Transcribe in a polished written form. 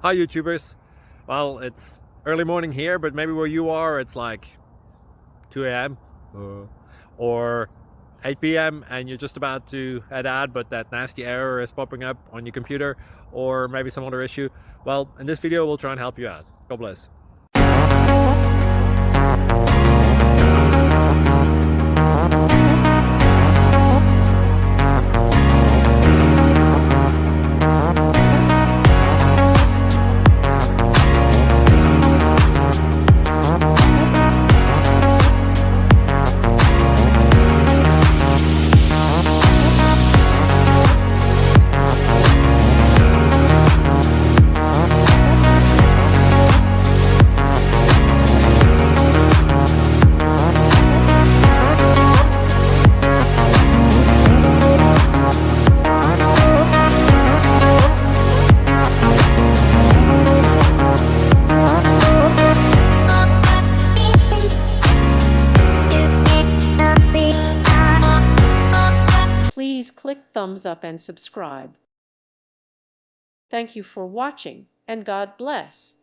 Hi YouTubers. Well, it's early morning here, but maybe where you are it's like 2 a.m. or 8 p.m. and you're just about to head out, but that nasty error is popping up on your computer, or maybe some other issue. Well, in this video we'll try and help you out. God bless. Please click thumbs up and subscribe. Thank you for watching, and God bless.